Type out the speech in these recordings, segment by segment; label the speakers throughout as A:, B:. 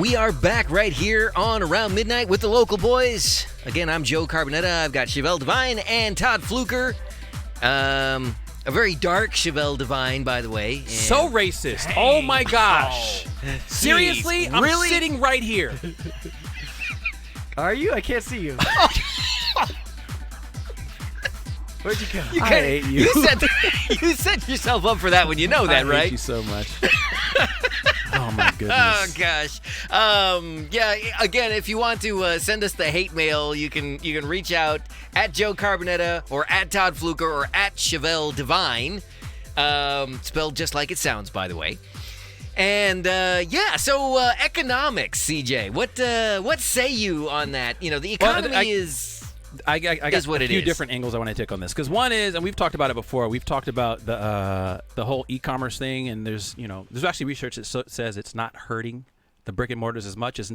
A: We are back right here on Around Midnight with the local boys. Again, I'm Joe Carbonetta. I've got Chevelle Devine and Todd Fluker. A very dark Chevelle Devine, by the way. And
B: so racist. Oh, my gosh. Seriously? I'm
A: really?
B: sitting right here.
C: Are you? I can't see you. Where'd you go?
A: I hate you. You set yourself up for that one. You know that, right?
B: I hate you so much. Oh, my goodness.
A: Oh, gosh. Yeah, again, if you want to send us the hate mail, you can reach out at Joe Carbonetta or at Todd Fluker or at Chevelle Devine. Spelled just like it sounds, by the way. And, so economics, CJ. What say you on that? You know, the economy
B: I got
A: is what
B: a
A: it
B: few
A: is.
B: different angles I want to take on this. Because one is, and we've talked about it before, we've talked about the whole e-commerce thing, and there's actually research that says it's not hurting the brick and mortars as much as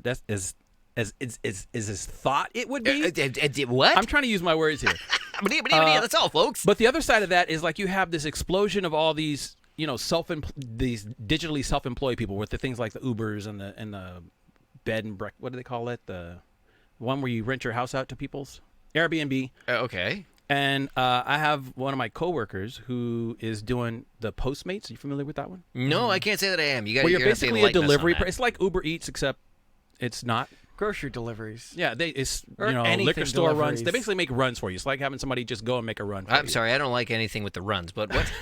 B: thought it would be.
A: What?
B: I'm trying to use my words here.
A: That's all, folks.
B: But the other side of that is like you have this explosion of all these, these digitally self-employed people with the things like the Ubers and the bed and breakfast. What do they call it? The one where you rent your house out to people's Airbnb.
A: Okay.
B: And I have one of my coworkers who is doing the Postmates. Are you familiar with that one?
A: No, I can't say that I am.
B: Well, you're basically a delivery. It's like Uber Eats, except it's not.
C: Grocery deliveries.
B: Yeah, liquor
C: anything
B: store
C: deliveries.
B: runs. They basically make runs for you. It's like having somebody just go and make a run for you.
A: I'm sorry, I don't like anything with the runs, but what?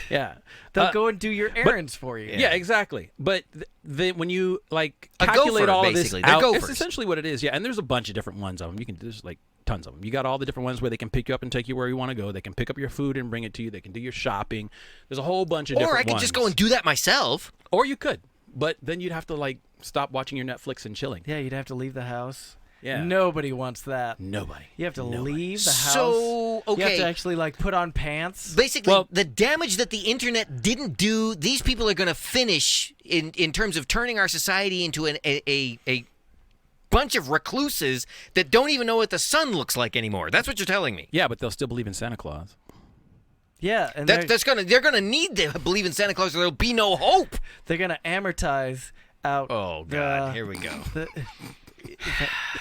B: Yeah.
C: They'll go and do your errands for you.
B: Yeah, exactly. But when you calculate
A: gopher,
B: all of this
A: basically. They're
B: out,
A: gophers.
B: it's essentially what it is. Yeah, and there's a bunch of different ones of them. There's like tons of them. You got all the different ones where they can pick you up and take you where you want to go. They can pick up your food and bring it to you. They can do your shopping. There's a whole bunch of different ones.
A: Or I could just go and do that myself.
B: Or you could, but then you'd have to stop watching your Netflix and chilling.
C: Yeah, you'd have to leave the house.
B: Yeah.
C: Nobody wants that.
B: Nobody.
C: You have to leave the house.
A: So, okay.
C: You have to actually put on pants.
A: Basically, the damage that the internet didn't do, these people are going to finish in terms of turning our society into a bunch of recluses that don't even know what the sun looks like anymore. That's what you're telling me.
B: Yeah, but they'll still believe in Santa Claus.
C: Yeah, and
A: they're gonna need to believe in Santa Claus, or there'll be no hope.
C: They're gonna amortize out.
A: Oh God, here we go.
C: Is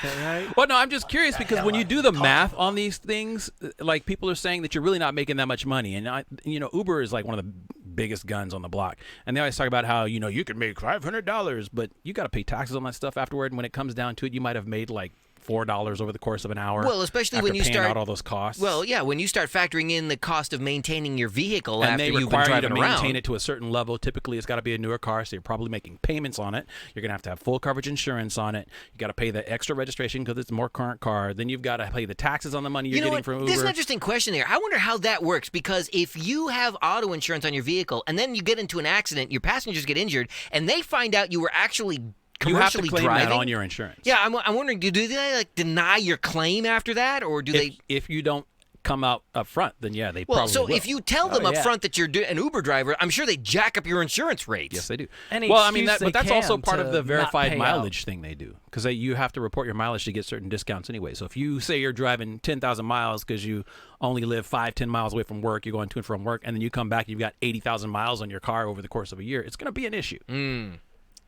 C: that right?
B: Well, no, I'm just curious because when you do the math on these things, like people are saying that you're really not making that much money, and Uber is like one of the biggest guns on the block, and they always talk about how you can make $500, but you got to pay taxes on that stuff afterward, and when it comes down to it, you might have made like $4 over the course of an hour.
A: Well, especially
B: after
A: when you
B: paying
A: start
B: out all those costs.
A: Well, yeah, when you start factoring in the cost of maintaining your vehicle
B: and
A: after
B: they
A: you've been
B: require you
A: driving
B: to maintain
A: around.
B: it to a certain level. Typically, it's got to be a newer car, so you're probably making payments on it. You're gonna have full coverage insurance on it. You got to pay the extra registration because it's a more current car. Then you've got to pay the taxes on the money you're getting from Uber.
A: There's an interesting question there. I wonder how that works, because if you have auto insurance on your vehicle and then you get into an accident, your passengers get injured, and they find out you were actually
B: you have to claim
A: driving
B: that on your insurance.
A: Yeah, I'm wondering, do they deny your claim after that, or do they?
B: If you don't come out up front, then yeah, they probably will.
A: If you tell them up front that you're an Uber driver, I'm sure they jack up your insurance rates.
B: Yes, they do.
C: But
B: that's also part of the
C: not
B: verified
C: pay
B: mileage
C: out.
B: thing they do, because you have to report your mileage to get certain discounts anyway. So if you say you're driving 10,000 miles because you only live 5-10 miles away from work, you're going to and from work, and then you come back and you've got 80,000 miles on your car over the course of a year, it's going to be an issue.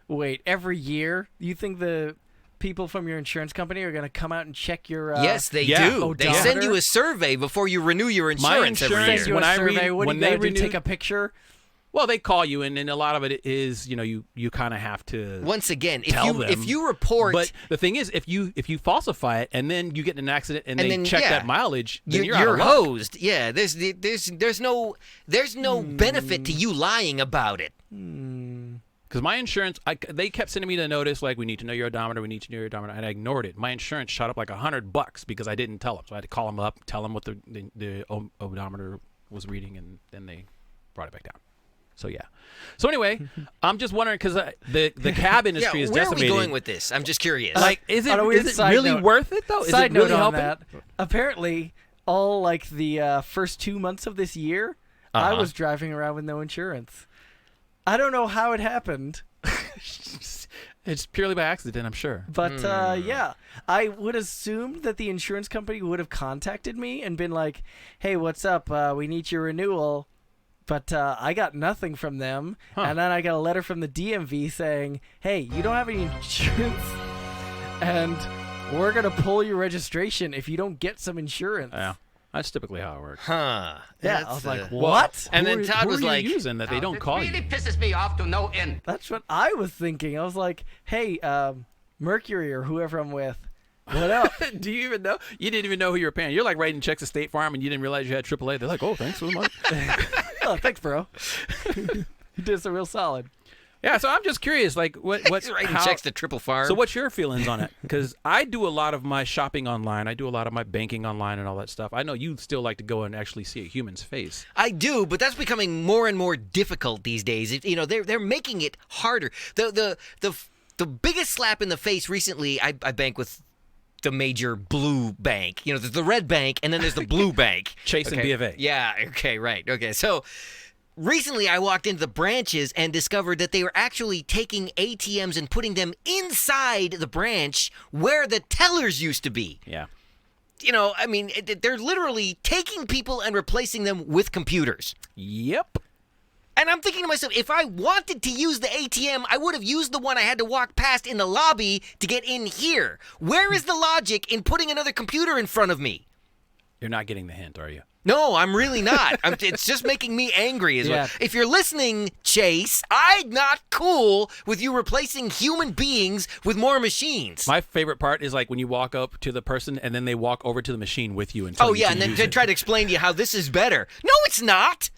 C: Wait, every year? You think the people from your insurance company are going to come out and check your
A: Yes, they do. They
C: odometer?
A: send you a survey before you renew your insurance every year.
C: Send you
B: When
C: a
B: I
C: survey.
B: read-
C: What
B: when
C: do you
B: they
C: gotta do,
B: renew-
C: take a picture?
B: Well, they call you, and a lot of it is, you kind of have to.
A: Once again,
B: tell
A: if
B: them.
A: you report,
B: But the thing is, if you falsify it and then you get in an accident and they
A: then,
B: check
A: yeah,
B: that mileage, then
A: you're
B: out of luck.
A: hosed. Yeah, there's no benefit to you lying about it.
B: Because my insurance, they kept sending me the notice like, we need to know your odometer, we need to know your odometer, and I ignored it. My insurance shot up like $100 because I didn't tell them. So I had to call them up, tell them what the odometer was reading, and then they brought it back down. So yeah. So anyway, I'm just wondering because the cab industry is
A: where
B: decimated.
A: are we going with this? I'm just curious.
B: Like, is
C: On a weird
B: it
C: side
B: really
C: note-
B: worth it though? Is
C: Side
B: it really
C: note on
B: helping?
C: that. Apparently, all the first 2 months of this year, I was driving around with no insurance. I don't know how it happened.
B: It's purely by accident, I'm sure.
C: But yeah, I would assume that the insurance company would have contacted me and been like, "Hey, what's up? We need your renewal." But I got nothing from them, and then I got a letter from the DMV saying, "Hey, you don't have any insurance, and we're gonna pull your registration if you don't get some insurance."
B: Yeah, that's typically how it works.
A: Huh.
C: Yeah, I was like, "What?"
A: And then Todd was
B: who are
A: like,
B: you using that they don't call you?
D: It really pisses me off to no end.
C: That's what I was thinking. I was like, "Hey, Mercury or whoever I'm with, what up?"
B: Do you even know? You didn't even know who you were paying. You're like writing checks to State Farm, and you didn't realize you had AAA. They're like, "Oh, thanks for the money."
C: Oh, thanks, bro. You did us a real solid.
B: Yeah, so I'm just curious, like,
A: He's writing checks to Triple Farm.
B: So what's your feelings on it? Because I do a lot of my shopping online. I do a lot of my banking online and all that stuff. I know you still like to go and actually see a human's face.
A: I do, but that's becoming more and more difficult these days. They're making it harder. The biggest slap in the face recently, I bank with the major blue bank. There's the red bank, and then there's the blue bank.
B: Chase and B of A.
A: Yeah, okay, right. Okay, so recently I walked into the branches and discovered that they were actually taking ATMs and putting them inside the branch where the tellers used to be.
B: Yeah.
A: They're literally taking people and replacing them with computers.
B: Yep.
A: And I'm thinking to myself, if I wanted to use the ATM, I would have used the one I had to walk past in the lobby to get in here. Where is the logic in putting another computer in front of me?
B: You're not getting the hint, are you?
A: No, I'm really not. It's just making me angry as well. If you're listening, Chase, I'm not cool with you replacing human beings with more machines.
B: My favorite part is like when you walk up to the person and then they walk over to the machine with you and
A: and then to try to explain to you how this is better. No, it's not.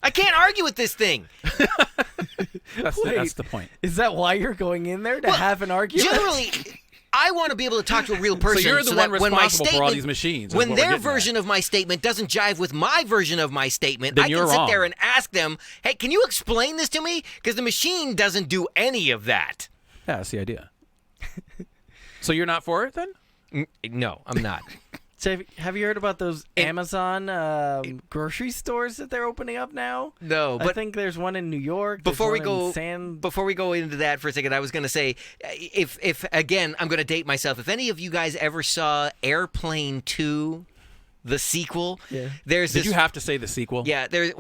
A: I can't argue with this thing.
B: That's the point.
C: Is that why you're going in there to have an argument?
A: Generally, I want to be able to talk to a real person.
B: So you're the one
A: that when my
B: responsible for all
A: statement-
B: these machines.
A: When their version of my statement doesn't jive with my version of my statement,
B: Then
A: I can
B: you're
A: sit
B: wrong.
A: there and ask them, "Hey, can you explain this to me?" Because the machine doesn't do any of that.
B: Yeah, that's the idea. So you're not for it then?
A: No, I'm not.
C: So have you heard about those Amazon grocery stores that they're opening up now?
A: No,
C: I
A: but
C: think there's one in New York.
A: before we
C: there's
A: go
C: one in
A: before we go into that for a second, I was going to say, if again, I'm going to date myself. If any of you guys ever saw Airplane 2, the sequel,
C: Yeah.
A: Did
B: you have to say the sequel?
A: Yeah, there's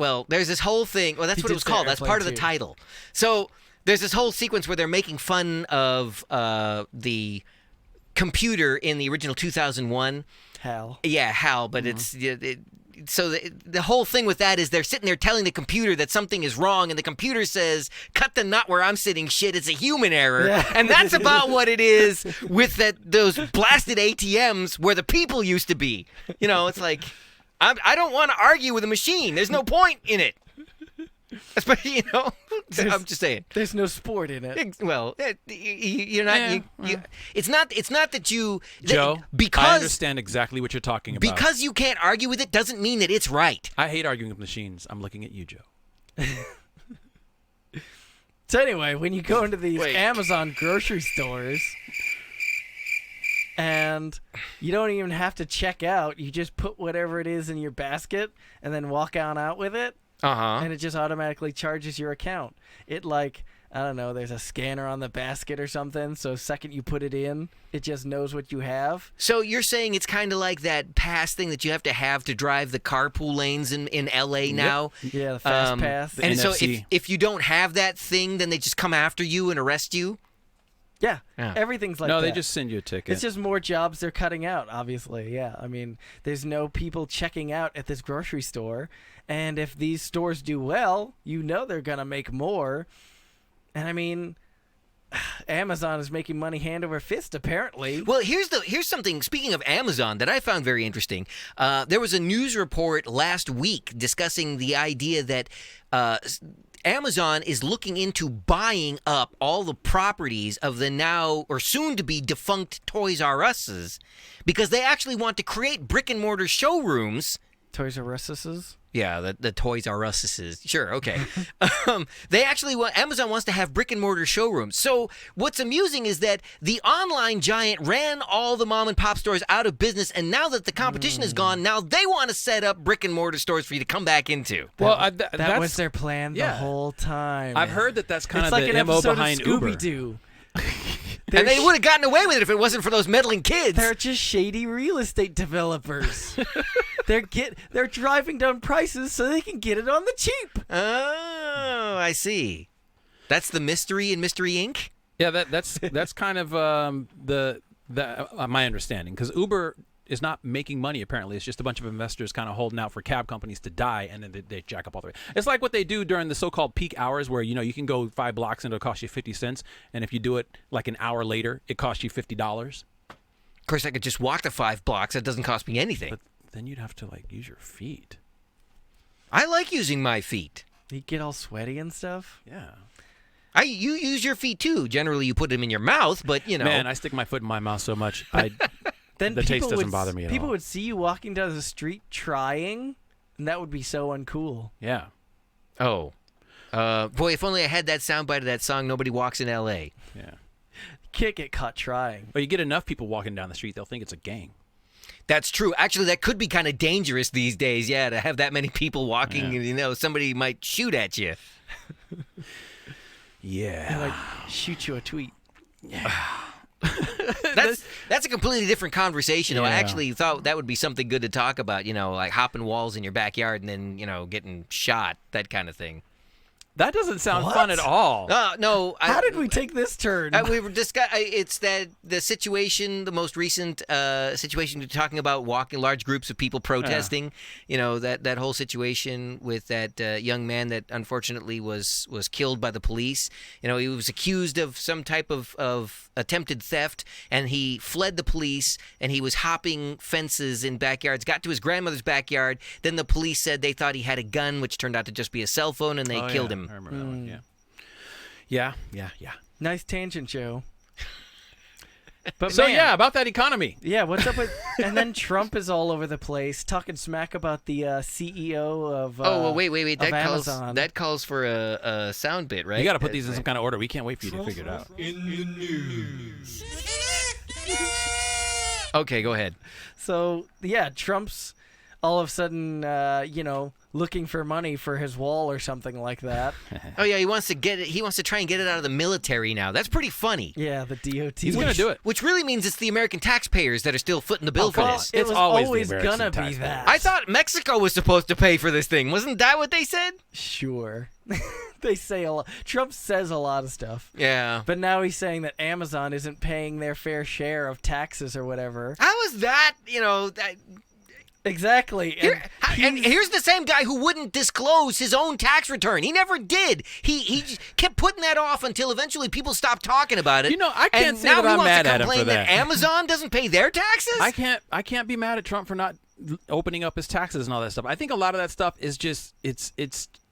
A: this whole thing. Well, that's
C: He
A: what it
C: did
A: was
C: say
A: called. That's
C: Airplane
A: part of the
C: 2.
A: title. So there's this whole sequence where they're making fun of the computer in the original 2001.
C: Hal.
A: Yeah, HAL, but so the whole thing with that is they're sitting there telling the computer that something is wrong, and the computer says, "Cut the nut where I'm sitting, shit, it's a human error."
C: Yeah.
A: And that's about what it is with those blasted ATMs where the people used to be. It's like, I don't want to argue with a machine. There's no point in it. Especially, I'm just saying.
C: There's no sport in it.
A: Well, you're not. It's not that you.
B: Joe,
A: because
B: I understand exactly what you're talking about.
A: Because you can't argue with it doesn't mean that it's right.
B: I hate arguing with machines. I'm looking at you, Joe.
C: So anyway, when you go into these
A: Wait.
C: Amazon grocery stores and you don't even have to check out, you just put whatever it is in your basket and then walk on out with it. And it just automatically charges your account. I don't know, there's a scanner on the basket or something, so the second you put it in, it just knows what you have.
A: So you're saying it's kind of like that pass thing that you have to drive the carpool lanes in LA now?
C: Yeah, the fast pass.
A: And so
B: NFC.
A: if you don't have that thing, then they just come after you and arrest you?
C: Yeah,
A: Yeah.
C: everything's like that.
B: No, they just send you a ticket.
C: It's just more jobs they're cutting out, obviously. Yeah, I mean, there's no people checking out at this grocery store. And if these stores do well, they're going to make more. And I mean, Amazon is making money hand over fist, apparently.
A: Well, here's something, speaking of Amazon, that I found very interesting. There was a news report last week discussing the idea that Amazon is looking into buying up all the properties of the now or soon to be defunct Toys R Us's because they actually want to create brick and mortar showrooms.
C: Toys R Us's?
A: Yeah, the Toys R Us's. Sure, okay. They actually Amazon wants to have brick and mortar showrooms. So what's amusing is that the online giant ran all the mom and pop stores out of business, and now that the competition is gone, now they want to set up brick and morter stores for you to come back into.
B: well,
C: That was their plan the whole time.
B: I've heard that's kind
C: It's
B: of
C: like
B: the
C: an
B: MO
C: episode
B: behind
C: of
B: Uber.
C: Scooby-Doo.
A: And they would have gotten away with it if it wasn't for those meddling kids.
C: They're just shady real estate developers. They're driving down prices so they can get it on the cheap.
A: Oh, I see. That's the mystery in Mystery Inc.
B: Yeah, that's kind of my understanding, because Uber is not making money, apparently. It's just a bunch of investors kind of holding out for cab companies to die, and then they jack up all the way. It's like what they do during the so-called peak hours, where you can go 5 blocks and it'll cost you 50 cents, and if you do it like an hour later, it costs you $50.
A: Of course, I could just walk the 5 blocks. That doesn't cost me anything.
B: But then you'd have to use your feet.
A: I like using my feet.
C: You get all sweaty and stuff.
B: Yeah.
A: You use your feet too. Generally, you put them in your mouth, but
B: Man, I stick my foot in my mouth so much,
C: then
B: the taste doesn't bother me at all.
C: People would see you walking down the street trying, and that would be so uncool.
B: Yeah.
A: Oh. Boy, if only I had that soundbite of that song, Nobody Walks in L.A.
B: Yeah.
C: Can't get caught trying.
B: But you get enough people walking down the street, they'll think it's a gang.
A: That's true. Actually, that could be kind of dangerous these days, yeah, to have that many people walking, and somebody might shoot at you.
B: Yeah.
C: And shoot you a tweet.
B: Yeah.
A: That's a completely different conversation.
B: Yeah.
A: I actually thought that would be something good to talk about, like hopping walls in your backyard and then, getting shot, that kind of thing.
B: That doesn't sound
C: What?
B: fun at all.
A: No.
C: How did we take this turn?
A: We were it's the situation, the most recent situation we're talking about, walking large groups of people protesting. That whole situation with that young man that unfortunately was killed by the police. He was accused of some type of attempted theft, and he fled the police, and he was hopping fences in backyards, got to his grandmother's backyard. Then the police said they thought he had a gun, which turned out to just be a cell phone, and they killed him.
B: I remember that one, yeah.
C: Nice tangent, Joe. But
B: So,
C: man,
B: about that economy.
C: Yeah, what's up with... And then Trump is all over the place, talking smack about the CEO of
A: wait.
C: Amazon.
A: That calls for a sound bit, right?
B: You got to put these in some kind of order. We can't wait for you to figure it out.
A: Okay, go ahead.
C: So, yeah, Trump's all of a sudden, looking for money for his wall or something like that.
A: Oh, yeah, he wants to get it. He wants to try and get it out of the military now. That's pretty funny.
C: Yeah, the DOT.
B: He's going to do it.
A: Which really means it's the American taxpayers that are still footing the bill for this.
C: It
B: It's
C: was
B: always
C: always
B: the
C: gonna
B: American
C: be
B: taxpayer.
C: that.
A: I thought Mexico was supposed to pay for this thing. Wasn't that what they said?
C: Sure. They say a lot. Trump says a lot of stuff.
A: Yeah.
C: But now he's saying that Amazon isn't paying their fair share of taxes or whatever.
A: How is that,
C: Exactly.
A: And here's the same guy who wouldn't disclose his own tax return. He never did. He just kept putting that off until eventually people stopped talking about it.
B: I can't
A: and
B: say
A: now
B: that
A: he
B: I'm
A: wants
B: mad
A: to
B: at him
A: complain
B: for that.
A: Amazon doesn't pay their taxes?
B: I can't be mad at Trump for not opening up his taxes and all that stuff. I think a lot of that stuff is just it's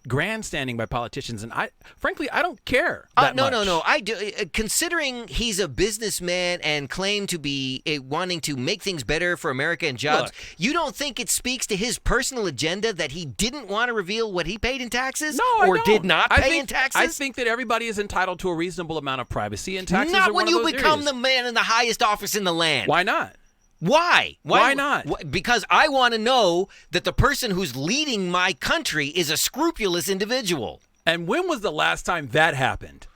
B: grandstanding by politicians, and frankly I don't care that much.
A: No. I do. Considering he's a businessman and claimed to be wanting to make things better for America and jobs,
B: Look.
A: you don't think it speaks to his personal agenda that he didn't want to reveal what he paid in taxes?
B: No,
A: or
B: I don't.
A: did not pay
B: think,
A: in taxes?
B: I think that everybody is entitled to a reasonable amount of privacy, and taxes
A: not
B: are
A: when
B: one
A: you
B: of those
A: become
B: areas.
A: the man in the highest office in the land.
B: Why not?
A: Why?
B: Why not?
A: Because I want to know that the person who's leading my country is a scrupulous individual.
B: And when was the last time that happened?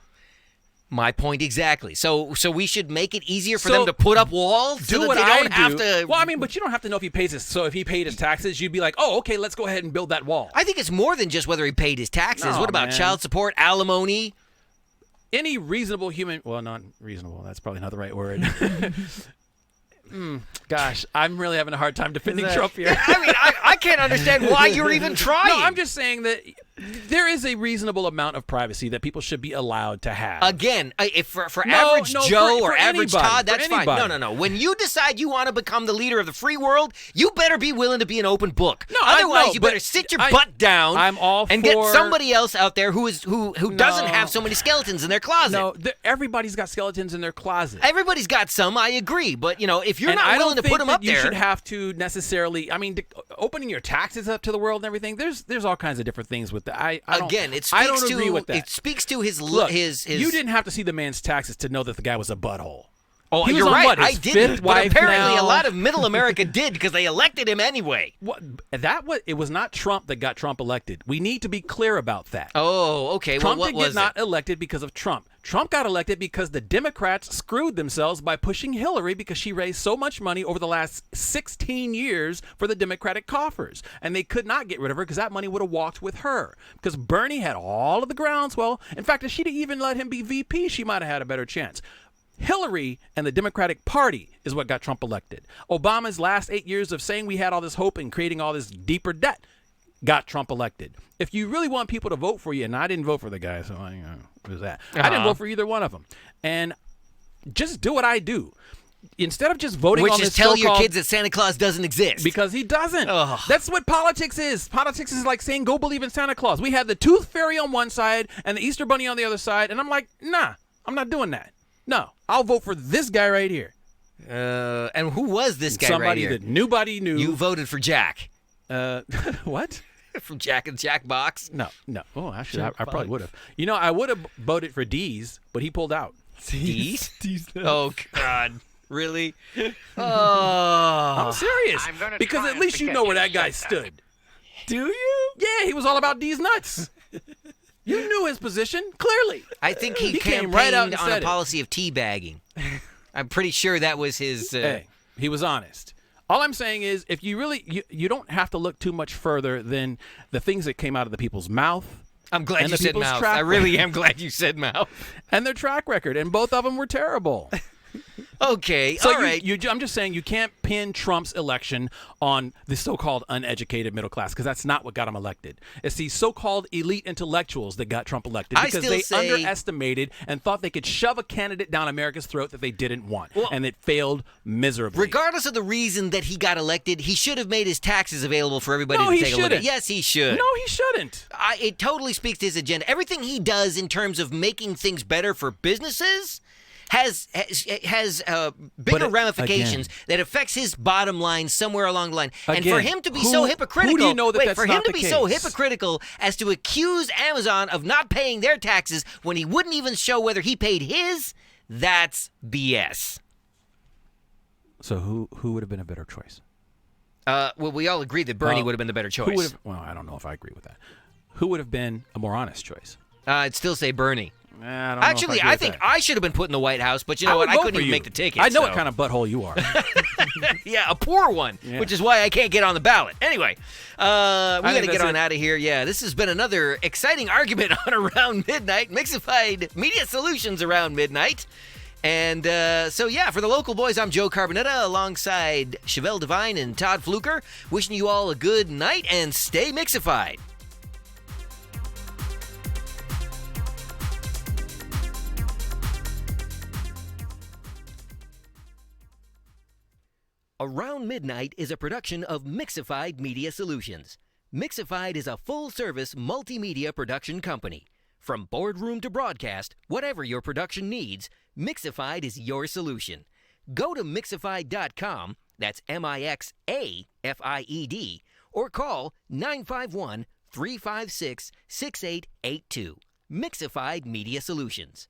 A: My point exactly. So we should make it easier for them to put up walls so that they don't have to.
B: Well, but you don't have to know if he pays his. So if he paid his taxes, you'd be like, oh, okay, let's go ahead and build that wall.
A: I think it's more than just whether he paid his taxes.
B: No,
A: What about
B: man.
A: child support, alimony?
B: Any reasonable human, well, not reasonable. That's probably not the right word. Gosh, I'm really having a hard time defending Trump here.
A: I can't understand why you're even trying.
B: No, I'm just saying that there is a reasonable amount of privacy that people should be allowed to have.
A: Again, if for average Joe or
B: for
A: average
B: anybody,
A: Todd, that's fine.
B: anybody.
A: No. When you decide you want to become the leader of the free world, you better be willing to be an open book.
B: No,
A: Otherwise,
B: I know,
A: you
B: but
A: better sit your butt down
B: I'm all
A: and get
B: for-
A: somebody else out there who doesn't have so many skeletons in their closet.
B: No, everybody's got skeletons in their closet.
A: Everybody's got some, I agree. But, if you're
B: And
A: not
B: I
A: willing
B: don't
A: to put
B: think
A: them
B: that
A: up
B: you
A: there.
B: should have to necessarily. Opening your taxes up to the world and everything. There's all kinds of different things with that. I don't agree with that.
A: It speaks to his
B: Look,
A: his.
B: You didn't have to see the man's taxes to know that the guy was a butthole.
A: Oh,
B: He was
A: you're
B: on
A: right.
B: what, his
A: I didn't.
B: fifth
A: But
B: wife
A: apparently,
B: now?
A: a lot of Middle America did because they elected him anyway.
B: It was not Trump that got Trump elected. We need to be clear about that.
A: Oh, okay.
B: Trump
A: well, what
B: did
A: was
B: get not elected because of Trump. Trump got elected because the Democrats screwed themselves by pushing Hillary because she raised so much money over the last 16 years for the Democratic coffers. And they could not get rid of her because that money would have walked with her. Because Bernie had all of the groundswell. In fact, if she'd even let him be VP, she might have had a better chance. Hillary and the Democratic Party is what got Trump elected. Obama's last 8 years of saying we had all this hope and creating all this deeper debt got Trump elected. If you really want people to vote for you, and I didn't vote for the guy, so what is that? I didn't vote for either one of them. And just do what I do. Instead of just voting on this
A: which is tell your kids that Santa Claus doesn't exist.
B: Because he doesn't.
A: Ugh.
B: That's what politics is. Politics is like saying go believe in Santa Claus. We have the Tooth Fairy on one side and the Easter Bunny on the other side, and I'm like, nah, I'm not doing that. No, I'll vote for this guy right here.
A: And who was this guy
B: Somebody
A: right here?
B: that nobody knew.
A: You voted for Jack.
B: What?
A: From Jack and Jack Box?
B: No. Oh, actually, I probably would have. You know, I would have voted for Dees, but he pulled out.
A: Dees? Oh, God. Really? Oh.
B: I'm serious.
D: I'm gonna
B: because
D: try
B: at
D: and
B: least you
D: forget
B: know where
D: you
B: that guy
D: said that.
B: stood.
C: Do you?
B: Yeah, he was all about Dees nuts. You knew his position, clearly.
A: I think he
B: came
A: campaigned
B: right out and
A: on a
B: said it.
A: policy of teabagging. I'm pretty sure that was his...
B: Hey, he was honest. All I'm saying is, if you really, you don't have to look too much further than the things that came out of the people's mouth.
A: I'm glad
B: and
A: you
B: the
A: said
B: people's
A: mouth.
B: track
A: I really am glad you said mouth.
B: And their track record, and both of them were terrible.
A: Okay,
B: So
A: all right.
B: I'm just saying you can't pin Trump's election on the so-called uneducated middle class because that's not what got him elected. It's these so-called elite intellectuals that got Trump elected
A: I
B: because
A: still
B: they
A: say-
B: underestimated and thought they could shove a candidate down America's throat that they didn't want, and it failed miserably.
A: Regardless of the reason that he got elected, he should have made his taxes available for everybody
B: No,
A: to
B: he
A: take a look at.
B: shouldn't.
A: Yes, he should.
B: No, he shouldn't.
A: It totally speaks to his agenda. Everything he does in terms of making things better for businesses has bigger ramifications that affects his bottom line somewhere along the line. And for him to be so hypocritical,
B: who do you know that that's
A: for him
B: not
A: to
B: the
A: be so
B: case?
A: hypocritical as to accuse Amazon of not paying their taxes when he wouldn't even show whether he paid his, that's BS.
B: So who would have been a better choice?
A: Well, we all agree that Bernie would have been the better choice.
B: Well, I don't know if I agree with that. Who would have been a more honest choice?
A: I'd still say Bernie.
B: I don't
A: Actually,
B: know if
A: I
B: agree
A: think
B: with that.
A: I should have been put in the White House, but you know what?
B: would
A: I
B: vote
A: couldn't
B: for
A: even
B: you.
A: make the ticket.
B: I know
A: so.
B: what kind of butthole you are.
A: Yeah, a poor one, which is why I can't get on the ballot. Anyway, we got to
B: think
A: get
B: that's
A: on
B: it.
A: out of here. Yeah, this has been another exciting argument on Around Midnight, Mixified Media Solutions Around Midnight. And so, yeah, for the local boys, I'm Joe Carbonetta alongside Chevelle Devine and Todd Fluker, wishing you all a good night and stay Mixified. Around Midnight is a production of Mixified Media Solutions. Mixified is a full-service multimedia production company. From boardroom to broadcast, whatever your production needs, Mixified is your solution. Go to Mixified.com, that's MIXAFIED, or call 951-356-6882. Mixified Media Solutions.